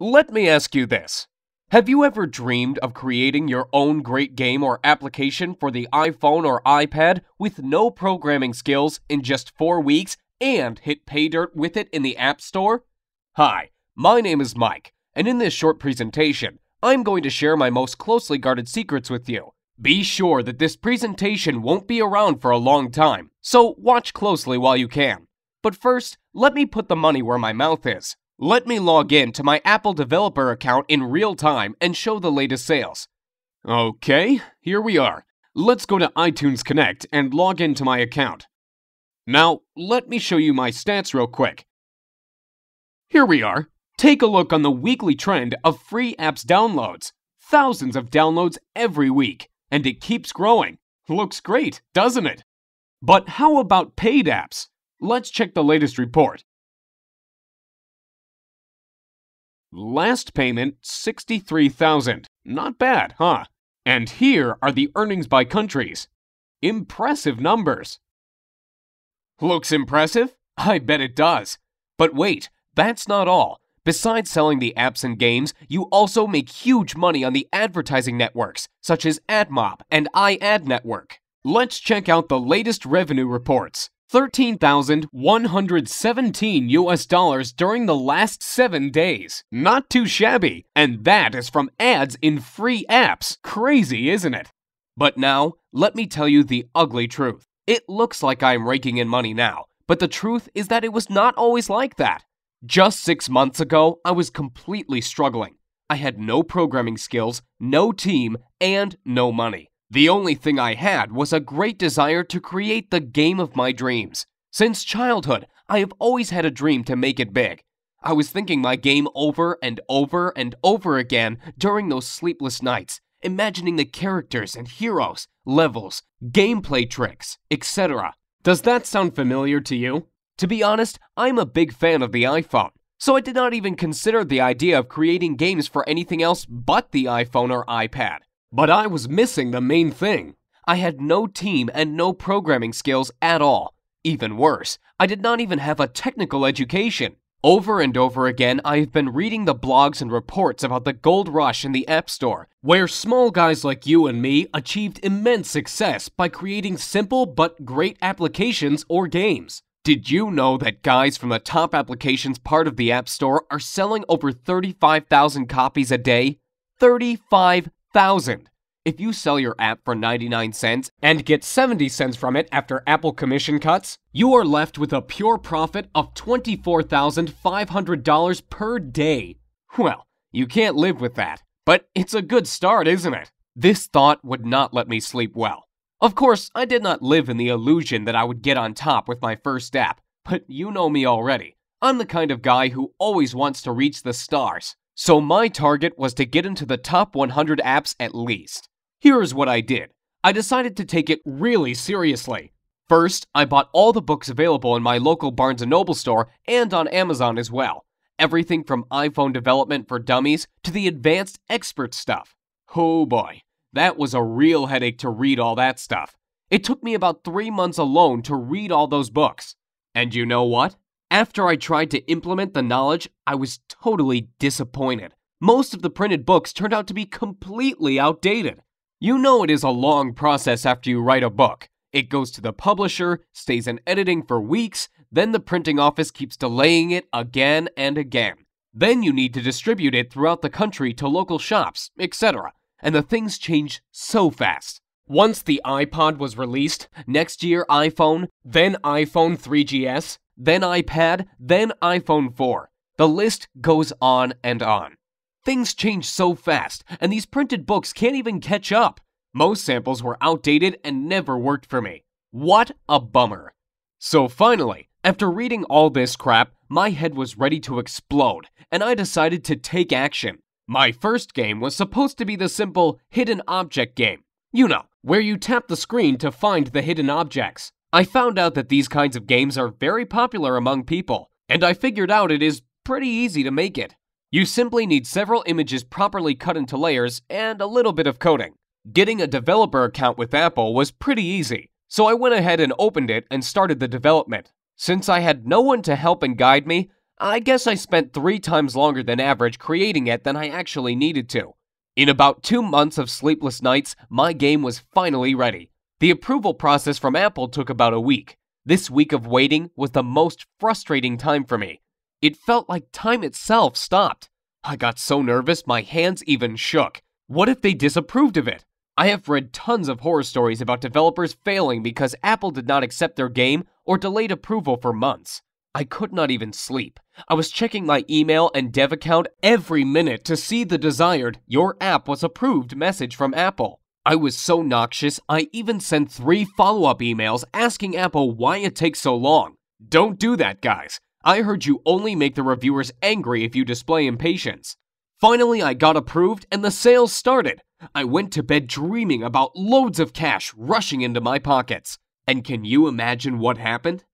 Let me ask you this. Have you ever dreamed of creating your own great game or application for the iPhone or iPad with no programming skills in just 4 weeks and hit pay dirt with it in the App Store? Hi, my name is Mike, and in this short presentation, I'm going to share my most closely guarded secrets with you. Be sure that this presentation won't be around for a long time, so watch closely while you can. But first, let me put the money where my mouth is. Let me log in to my Apple developer account in real time and show the latest sales. Okay, here we are. Let's go to iTunes Connect and log into my account. Now, let me show you my stats real quick. Here we are. Take a look on the weekly trend of free apps downloads. Thousands of downloads every week, and it keeps growing. Looks great, doesn't it? But how about paid apps? Let's check the latest report. Last payment, $63,000. Not bad, huh? And here are the earnings by countries. Impressive numbers. Looks impressive? I bet it does. But wait, that's not all. Besides selling the apps and games, you also make huge money on the advertising networks, such as AdMob and iAd Network. Let's check out the latest revenue reports. $13,117 during the last 7 days. Not too shabby, and that is from ads in free apps. Crazy, isn't it? But now, let me tell you the ugly truth. It looks like I'm raking in money now, but the truth is that it was not always like that. Just 6 months ago, I was completely struggling. I had no programming skills, no team, and no money. The only thing I had was a great desire to create the game of my dreams. Since childhood, I have always had a dream to make it big. I was thinking my game over and over and over again during those sleepless nights, imagining the characters and heroes, levels, gameplay tricks, etc. Does that sound familiar to you? To be honest, I'm a big fan of the iPhone, so I did not even consider the idea of creating games for anything else but the iPhone or iPad. But I was missing the main thing. I had no team and no programming skills at all. Even worse, I did not even have a technical education. Over and over again, I have been reading the blogs and reports about the gold rush in the App Store, where small guys like you and me achieved immense success by creating simple but great applications or games. Did you know that guys from the top applications part of the App Store are selling over 35,000 copies a day? 35,000! If you sell your app for 99 cents and get 70 cents from it after Apple commission cuts, you are left with a pure profit of $24,500 per day. Well, you can't live with that, but it's a good start, isn't it? This thought would not let me sleep well. Of course, I did not live in the illusion that I would get on top with my first app, but you know me already. I'm the kind of guy who always wants to reach the stars. So my target was to get into the top 100 apps at least. Here's what I did. I decided to take it really seriously. First, I bought all the books available in my local Barnes & Noble store and on Amazon as well. Everything from iPhone development for dummies to the advanced expert stuff. Oh boy, that was a real headache to read all that stuff. It took me about 3 months alone to read all those books. And you know what? After I tried to implement the knowledge, I was totally disappointed. Most of the printed books turned out to be completely outdated. You know it is a long process after you write a book. It goes to the publisher, stays in editing for weeks, then the printing office keeps delaying it again and again. Then you need to distribute it throughout the country to local shops, etc. And the things change so fast. Once the iPod was released, next year iPhone, then iPhone 3GS, then iPad, then iPhone 4. The list goes on and on. Things change so fast, and these printed books can't even catch up. Most samples were outdated and never worked for me. What a bummer. So finally, after reading all this crap, my head was ready to explode, and I decided to take action. My first game was supposed to be the simple hidden object game. You know, where you tap the screen to find the hidden objects. I found out that these kinds of games are very popular among people, and I figured out it is pretty easy to make it. You simply need several images properly cut into layers and a little bit of coding. Getting a developer account with Apple was pretty easy, so I went ahead and opened it and started the development. Since I had no one to help and guide me, I guess I spent 3 times longer than average creating it than I actually needed to. In about 2 months of sleepless nights, my game was finally ready. The approval process from Apple took about a week. This week of waiting was the most frustrating time for me. It felt like time itself stopped. I got so nervous my hands even shook. What if they disapproved of it? I have read tons of horror stories about developers failing because Apple did not accept their game or delayed approval for months. I could not even sleep. I was checking my email and dev account every minute to see the desired "Your app was approved" message from Apple. I was so noxious, I even sent 3 follow-up emails asking Apple why it takes so long. Don't do that, guys. I heard you only make the reviewers angry if you display impatience. Finally, I got approved and the sales started. I went to bed dreaming about loads of cash rushing into my pockets. And can you imagine what happened?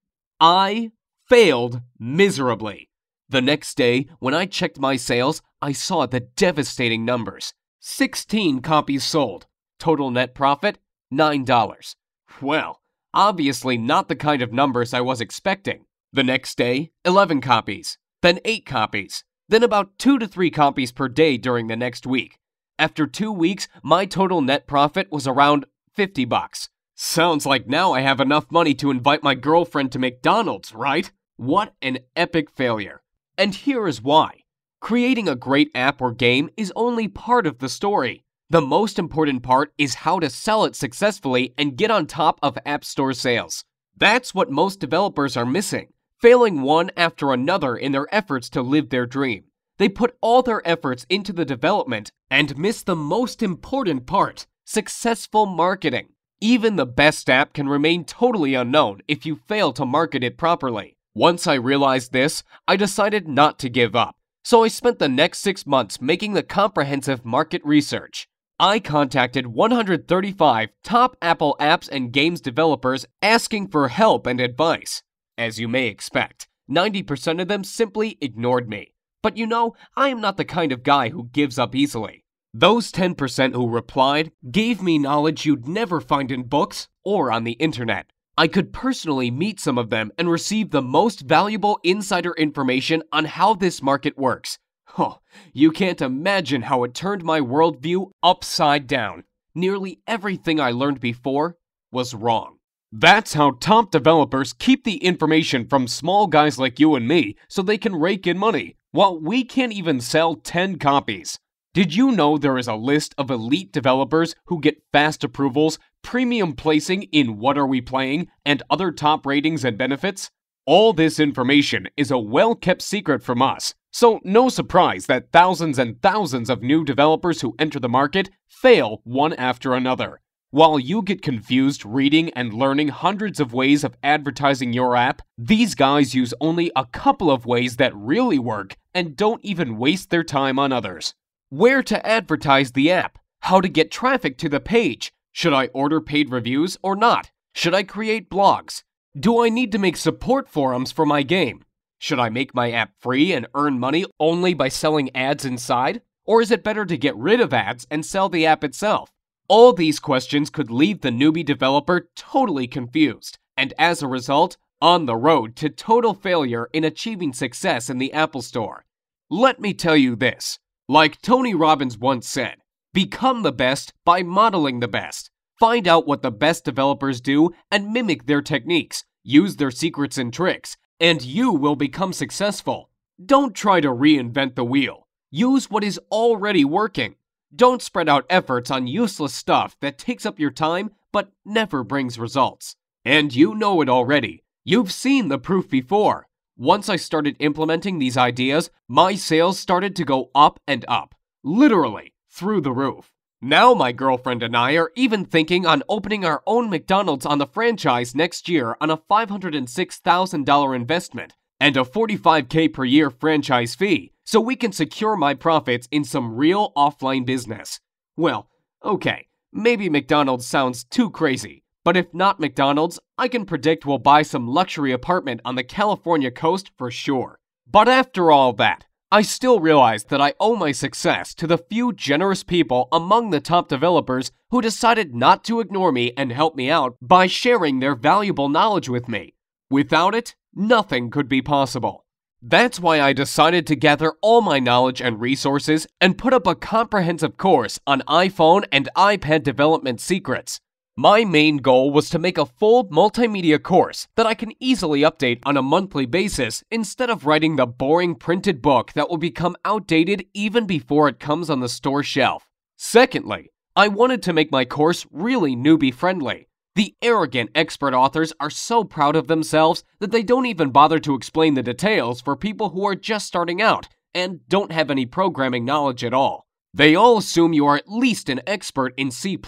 I failed miserably. The next day, when I checked my sales, I saw the devastating numbers. 16 copies sold. Total net profit, $9. Well, obviously not the kind of numbers I was expecting. The next day, 11 copies, then 8 copies, then about 2 to 3 copies per day during the next week. After 2 weeks, my total net profit was around $50. Sounds like now I have enough money to invite my girlfriend to McDonald's, right? What an epic failure. And here is why. Creating a great app or game is only part of the story. The most important part is how to sell it successfully and get on top of App Store sales. That's what most developers are missing, failing one after another in their efforts to live their dream. They put all their efforts into the development and miss the most important part, successful marketing. Even the best app can remain totally unknown if you fail to market it properly. Once I realized this, I decided not to give up. So I spent the next 6 months making the comprehensive market research. I contacted 135 top Apple apps and games developers asking for help and advice. As you may expect, 90% of them simply ignored me. But you know, I am not the kind of guy who gives up easily. Those 10% who replied gave me knowledge you'd never find in books or on the internet. I could personally meet some of them and receive the most valuable insider information on how this market works. Oh, you can't imagine how it turned my worldview upside down. Nearly everything I learned before was wrong. That's how top developers keep the information from small guys like you and me so they can rake in money, while we can't even sell 10 copies. Did you know there is a list of elite developers who get fast approvals, premium placing in What Are We Playing, and other top ratings and benefits? All this information is a well-kept secret from us, so no surprise that thousands and thousands of new developers who enter the market fail one after another. While you get confused reading and learning hundreds of ways of advertising your app, these guys use only a couple of ways that really work and don't even waste their time on others. Where to advertise the app? How to get traffic to the page? Should I order paid reviews or not? Should I create blogs? Do I need to make support forums for my game? Should I make my app free and earn money only by selling ads inside? Or is it better to get rid of ads and sell the app itself? All these questions could leave the newbie developer totally confused, and as a result, on the road to total failure in achieving success in the Apple Store. Let me tell you this. Like Tony Robbins once said, become the best by modeling the best. Find out what the best developers do and mimic their techniques. Use their secrets and tricks, and you will become successful. Don't try to reinvent the wheel. Use what is already working. Don't spread out efforts on useless stuff that takes up your time but never brings results. And you know it already. You've seen the proof before. Once I started implementing these ideas, my sales started to go up and up, literally through the roof. Now my girlfriend and I are even thinking on opening our own McDonald's on the franchise next year on a $506,000 investment and a $45K per year franchise fee, so we can secure my profits in some real offline business. Well, okay, maybe McDonald's sounds too crazy. But if not McDonald's, I can predict we'll buy some luxury apartment on the California coast for sure. But after all that, I still realize that I owe my success to the few generous people among the top developers who decided not to ignore me and help me out by sharing their valuable knowledge with me. Without it, nothing could be possible. That's why I decided to gather all my knowledge and resources and put up a comprehensive course on iPhone and iPad development secrets. My main goal was to make a full multimedia course that I can easily update on a monthly basis instead of writing the boring printed book that will become outdated even before it comes on the store shelf. Secondly, I wanted to make my course really newbie-friendly. The arrogant expert authors are so proud of themselves that they don't even bother to explain the details for people who are just starting out and don't have any programming knowledge at all. They all assume you are at least an expert in C++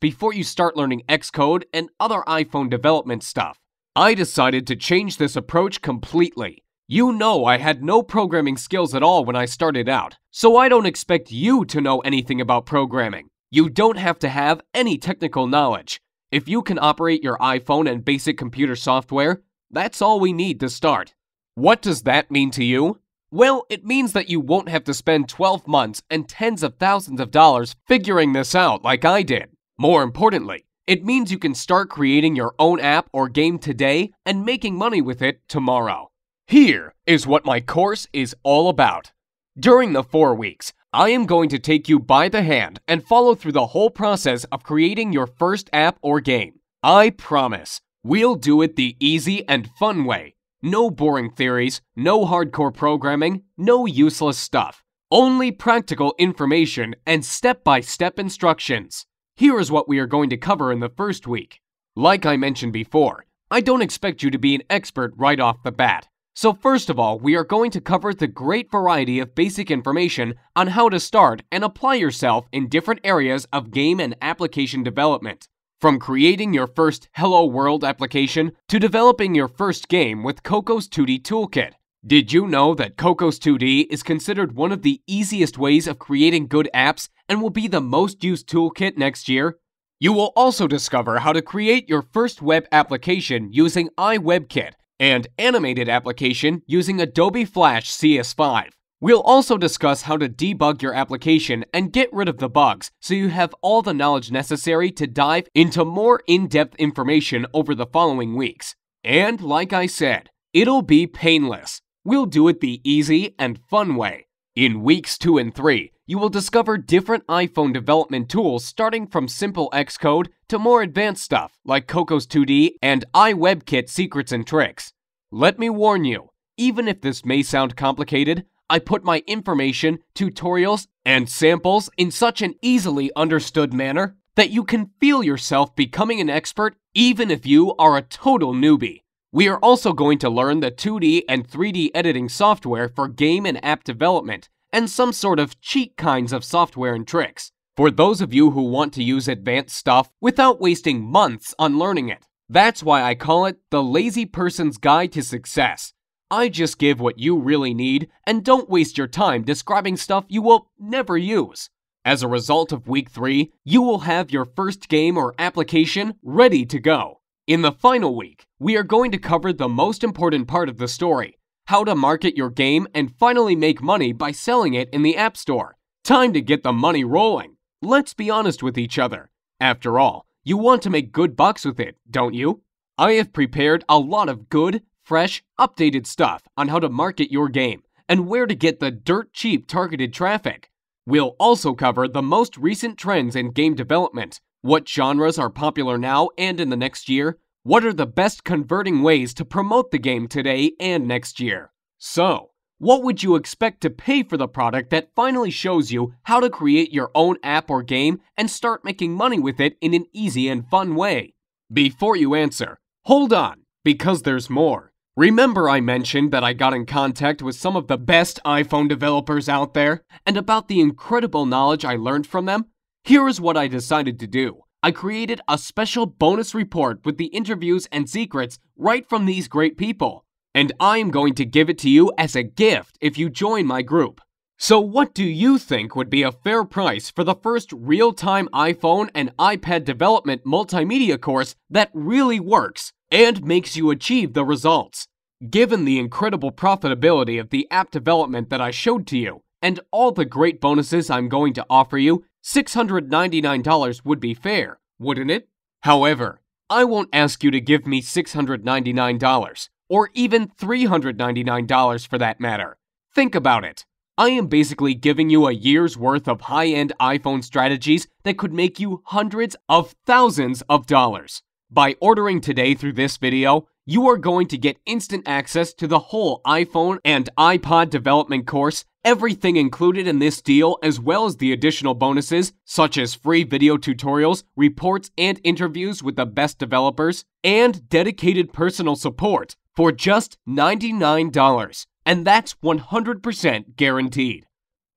before you start learning Xcode and other iPhone development stuff. I decided to change this approach completely. You know I had no programming skills at all when I started out, so I don't expect you to know anything about programming. You don't have to have any technical knowledge. If you can operate your iPhone and basic computer software, that's all we need to start. What does that mean to you? Well, it means that you won't have to spend 12 months and tens of thousands of dollars figuring this out like I did. More importantly, it means you can start creating your own app or game today and making money with it tomorrow. Here is what my course is all about. During the 4 weeks, I am going to take you by the hand and follow through the whole process of creating your first app or game. I promise, we'll do it the easy and fun way. No boring theories, no hardcore programming, no useless stuff. Only practical information and step-by-step instructions. Here is what we are going to cover in the first week. Like I mentioned before, I don't expect you to be an expert right off the bat. So first of all, we are going to cover the great variety of basic information on how to start and apply yourself in different areas of game and application development. From creating your first Hello World application to developing your first game with Coco's 2D Toolkit. Did you know that Coco's 2D is considered one of the easiest ways of creating good apps and will be the most used toolkit next year? You will also discover how to create your first web application using iWebKit and animated application using Adobe Flash CS5. We'll also discuss how to debug your application and get rid of the bugs so you have all the knowledge necessary to dive into more in-depth information over the following weeks. And like I said, it'll be painless. We'll do it the easy and fun way. In weeks 2 and 3, you will discover different iPhone development tools starting from simple Xcode to more advanced stuff like Coco's 2D and iWebKit secrets and tricks. Let me warn you, even if this may sound complicated, I put my information, tutorials, and samples in such an easily understood manner that you can feel yourself becoming an expert even if you are a total newbie. We are also going to learn the 2D and 3D editing software for game and app development, and some sort of cheat kinds of software and tricks, for those of you who want to use advanced stuff without wasting months on learning it. That's why I call it the lazy person's guide to success. I just give what you really need and don't waste your time describing stuff you will never use. As a result of week 3, you will have your first game or application ready to go. In the final week, we are going to cover the most important part of the story, how to market your game and finally make money by selling it in the App Store. Time to get the money rolling. Let's be honest with each other. After all, you want to make good bucks with it, don't you? I have prepared a lot of good, fresh, updated stuff on how to market your game and where to get the dirt cheap targeted traffic. We'll also cover the most recent trends in game development, what genres are popular now and in the next year, what are the best converting ways to promote the game today and next year. So, what would you expect to pay for the product that finally shows you how to create your own app or game and start making money with it in an easy and fun way? Before you answer, hold on, because there's more. Remember I mentioned that I got in contact with some of the best iPhone developers out there and about the incredible knowledge I learned from them? Here is what I decided to do. I created a special bonus report with the interviews and secrets right from these great people. And I am going to give it to you as a gift if you join my group. So what do you think would be a fair price for the first real-time iPhone and iPad development multimedia course that really works and makes you achieve the results? Given the incredible profitability of the app development that I showed to you, and all the great bonuses I'm going to offer you, $699 would be fair, wouldn't it? However, I won't ask you to give me $699. or even $399 for that matter. Think about it. I am basically giving you a year's worth of high-end iPhone strategies that could make you hundreds of thousands of dollars. By ordering today through this video, you are going to get instant access to the whole iPhone and iPod development course, everything included in this deal, as well as the additional bonuses such as free video tutorials, reports, and interviews with the best developers, and dedicated personal support for just $99. And that's 100% guaranteed.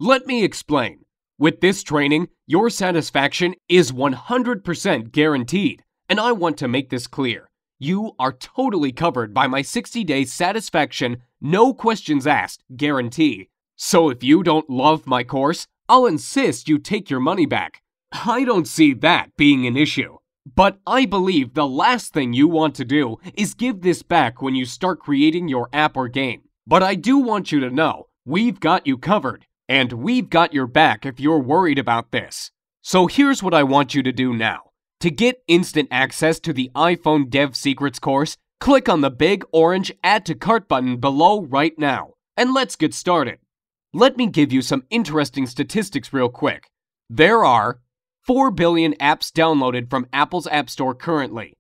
Let me explain. With this training, your satisfaction is 100% guaranteed, and I want to make this clear. You are totally covered by my 60-day satisfaction, no questions asked guarantee. So if you don't love my course, I'll insist you take your money back. I don't see that being an issue. But I believe the last thing you want to do is give this back when you start creating your app or game. But I do want you to know, we've got you covered, and we've got your back if you're worried about this. So here's what I want you to do now. To get instant access to the iPhone Dev Secrets course, click on the big orange Add to Cart button below right now. And let's get started. Let me give you some interesting statistics real quick. There are 4 billion apps downloaded from Apple's App Store currently.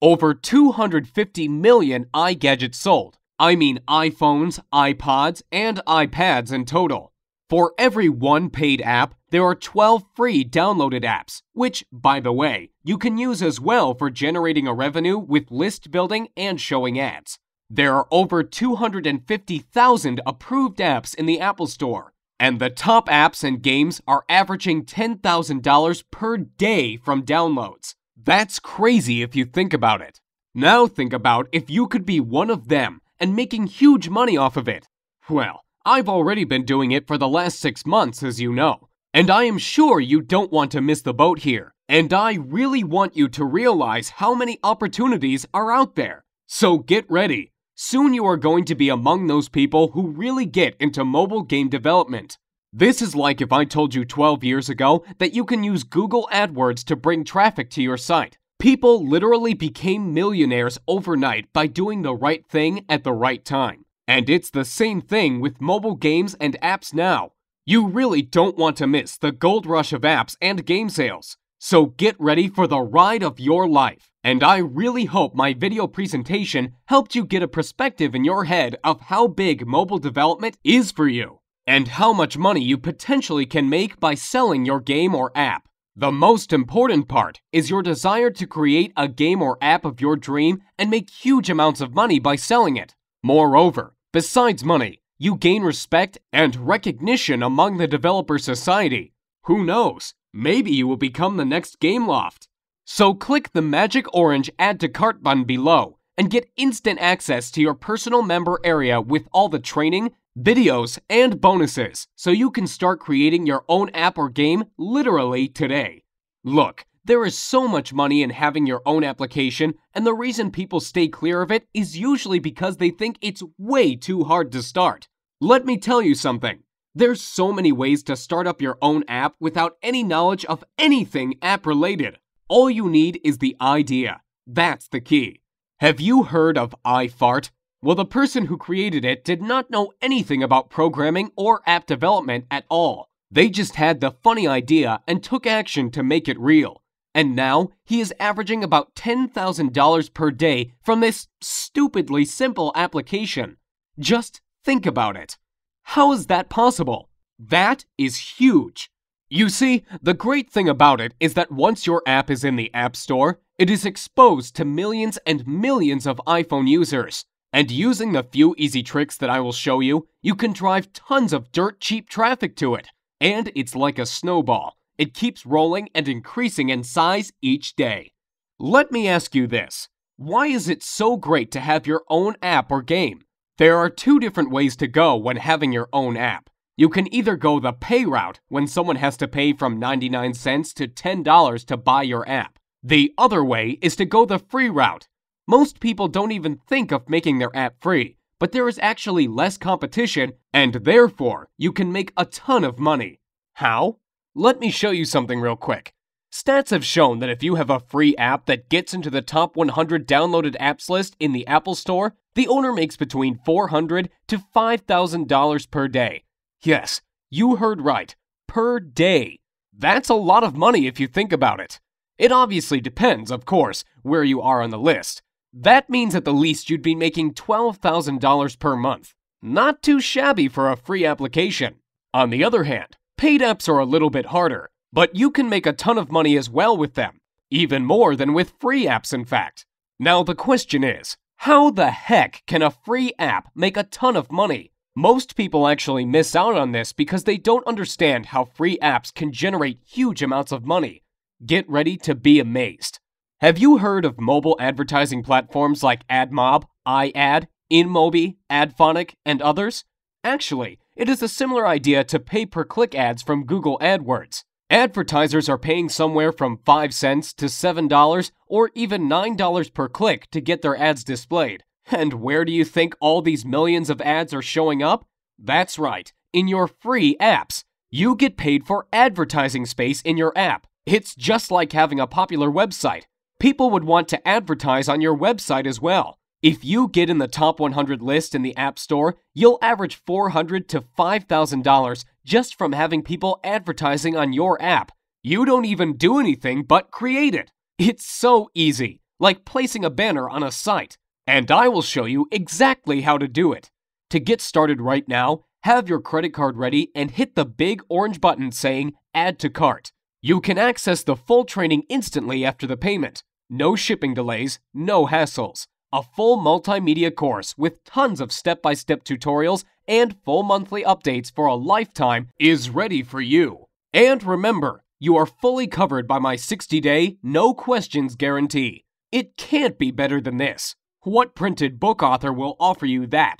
Over 250 million iGadgets sold. I mean iPhones, iPods, and iPads in total. For every one paid app, there are 12 free downloaded apps, which, by the way, you can use as well for generating a revenue with list building and showing ads. There are over 250,000 approved apps in the Apple Store, and the top apps and games are averaging $10,000 per day from downloads. That's crazy if you think about it. Now think about if you could be one of them and making huge money off of it. Well, I've already been doing it for the last 6 months, as you know. And I am sure you don't want to miss the boat here. And I really want you to realize how many opportunities are out there. So get ready. Soon you are going to be among those people who really get into mobile game development. This is like if I told you 12 years ago that you can use Google AdWords to bring traffic to your site. People literally became millionaires overnight by doing the right thing at the right time. And it's the same thing with mobile games and apps now. You really don't want to miss the gold rush of apps and game sales. So get ready for the ride of your life. And I really hope my video presentation helped you get a perspective in your head of how big mobile development is for you, and how much money you potentially can make by selling your game or app. The most important part is your desire to create a game or app of your dream and make huge amounts of money by selling it. Moreover, besides money, you gain respect and recognition among the developer society. Who knows? Maybe you will become the next Gameloft. So click the magic orange Add to Cart button below and get instant access to your personal member area with all the training, videos, and bonuses so you can start creating your own app or game literally today. Look, there is so much money in having your own application, and the reason people stay clear of it is usually because they think it's way too hard to start. Let me tell you something. There's so many ways to start up your own app without any knowledge of anything app-related. All you need is the idea. That's the key. Have you heard of iFart? Well, the person who created it did not know anything about programming or app development at all. They just had the funny idea and took action to make it real. And now, he is averaging about $10,000 per day from this stupidly simple application. Just think about it. How is that possible? That is huge. You see, the great thing about it is that once your app is in the App Store, it is exposed to millions and millions of iPhone users. And using the few easy tricks that I will show you, you can drive tons of dirt cheap traffic to it. And it's like a snowball. It keeps rolling and increasing in size each day. Let me ask you this. Why is it so great to have your own app or game? There are 2 different ways to go when having your own app. You can either go the pay route, when someone has to pay from 99 cents to $10 to buy your app. The other way is to go the free route. Most people don't even think of making their app free, but there is actually less competition, and therefore, you can make a ton of money. How? Let me show you something real quick. Stats have shown that if you have a free app that gets into the top 100 downloaded apps list in the Apple Store, the owner makes between $400 to $5,000 per day. Yes, you heard right, per day. That's a lot of money if you think about it. It obviously depends, of course, where you are on the list. That means at the least you'd be making $12,000 per month. Not too shabby for a free application. On the other hand, paid apps are a little bit harder, but you can make a ton of money as well with them. Even more than with free apps, in fact. Now the question is, how the heck can a free app make a ton of money? Most people actually miss out on this because they don't understand how free apps can generate huge amounts of money. Get ready to be amazed. Have you heard of mobile advertising platforms like AdMob, iAd, InMobi, AdPhonic, and others? Actually, it is a similar idea to pay-per-click ads from Google AdWords. Advertisers are paying somewhere from 5 cents to $7 or even $9 per click to get their ads displayed. And where do you think all these millions of ads are showing up? That's right, in your free apps. You get paid for advertising space in your app. It's just like having a popular website. People would want to advertise on your website as well. If you get in the top 100 list in the App Store, you'll average $400 to $5,000 just from having people advertising on your app. You don't even do anything but create it. It's so easy, like placing a banner on a site. And I will show you exactly how to do it. To get started right now, have your credit card ready and hit the big orange button saying Add to Cart. You can access the full training instantly after the payment. No shipping delays, no hassles. A full multimedia course with tons of step-by-step tutorials and full monthly updates for a lifetime is ready for you. And remember, you are fully covered by my 60-day, no questions guarantee. It can't be better than this. What printed book author will offer you that?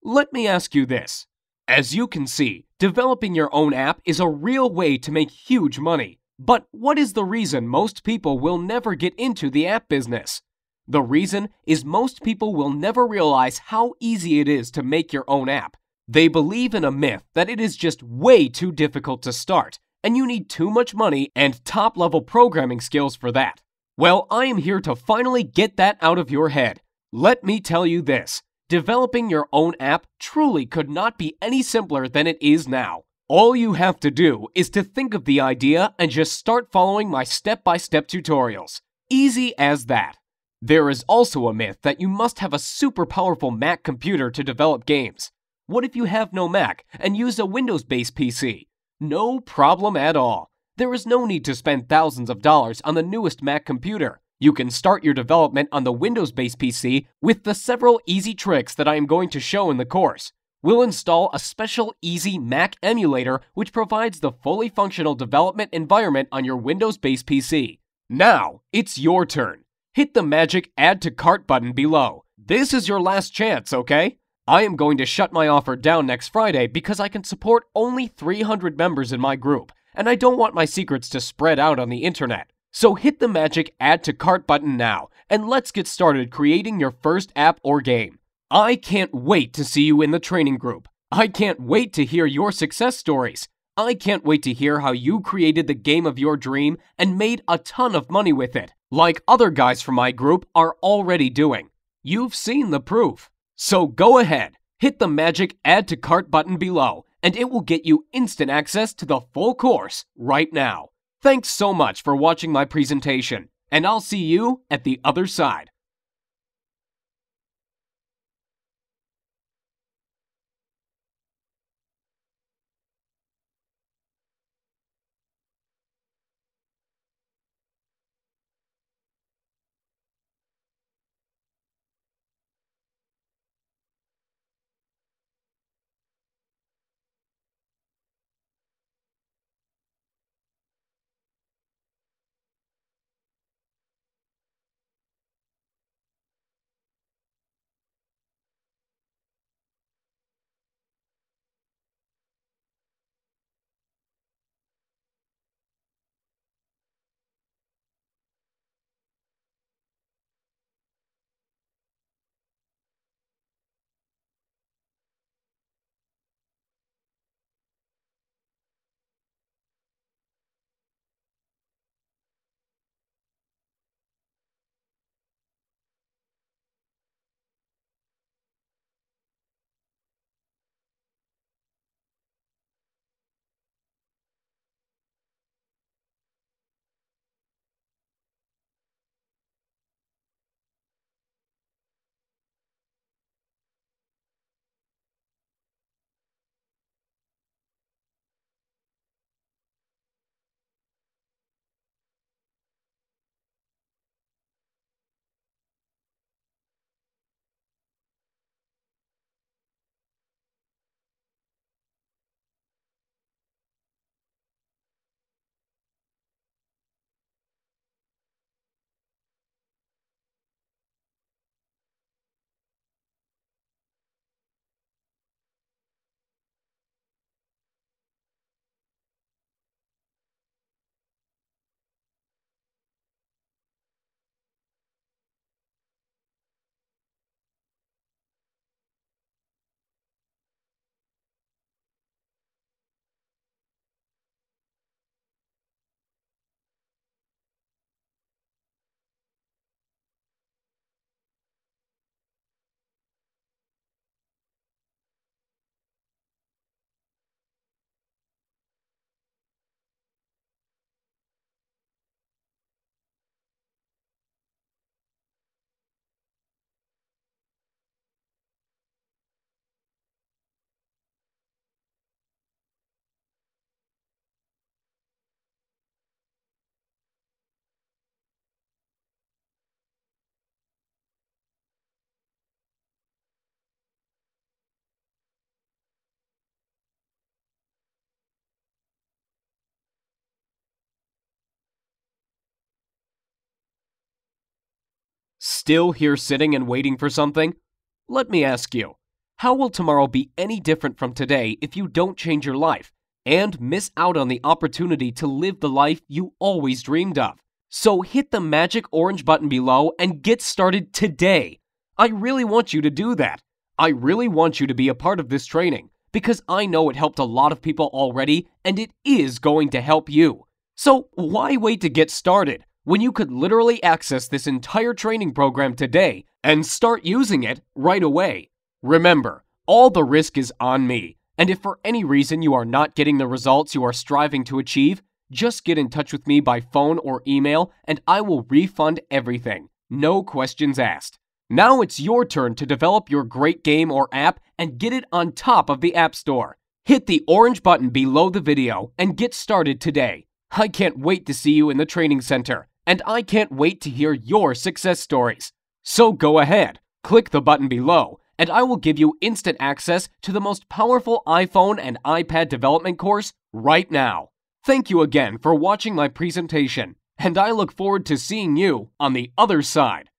Let me ask you this. As you can see, developing your own app is a real way to make huge money. But what is the reason most people will never get into the app business? The reason is most people will never realize how easy it is to make your own app. They believe in a myth that it is just way too difficult to start, and you need too much money and top-level programming skills for that. Well, I am here to finally get that out of your head. Let me tell you this. Developing your own app truly could not be any simpler than it is now. All you have to do is to think of the idea and just start following my step-by-step tutorials. Easy as that. There is also a myth that you must have a super powerful Mac computer to develop games. What if you have no Mac and use a Windows-based PC? No problem at all. There is no need to spend thousands of dollars on the newest Mac computer. You can start your development on the Windows-based PC with the several easy tricks that I am going to show in the course. We'll install a special easy Mac emulator which provides the fully functional development environment on your Windows-based PC. Now, it's your turn. Hit the magic Add to Cart button below. This is your last chance, okay? I am going to shut my offer down next Friday because I can support only 300 members in my group, and I don't want my secrets to spread out on the internet. So hit the magic Add to Cart button now, and let's get started creating your first app or game. I can't wait to see you in the training group. I can't wait to hear your success stories. I can't wait to hear how you created the game of your dream and made a ton of money with it, like other guys from my group are already doing. You've seen the proof. So go ahead, hit the magic Add to Cart button below, and it will get you instant access to the full course right now. Thanks so much for watching my presentation, and I'll see you at the other side. Still here sitting and waiting for something? Let me ask you, how will tomorrow be any different from today if you don't change your life and miss out on the opportunity to live the life you always dreamed of? So hit the magic orange button below and get started today. I really want you to do that. I really want you to be a part of this training because I know it helped a lot of people already and it is going to help you. So why wait to get started when you could literally access this entire training program today and start using it right away? Remember, all the risk is on me, and if for any reason you are not getting the results you are striving to achieve, just get in touch with me by phone or email and I will refund everything. No questions asked. Now it's your turn to develop your great game or app and get it on top of the App Store. Hit the orange button below the video and get started today. I can't wait to see you in the training center, and I can't wait to hear your success stories. So go ahead, click the button below, and I will give you instant access to the most powerful iPhone and iPad development course right now. Thank you again for watching my presentation, and I look forward to seeing you on the other side.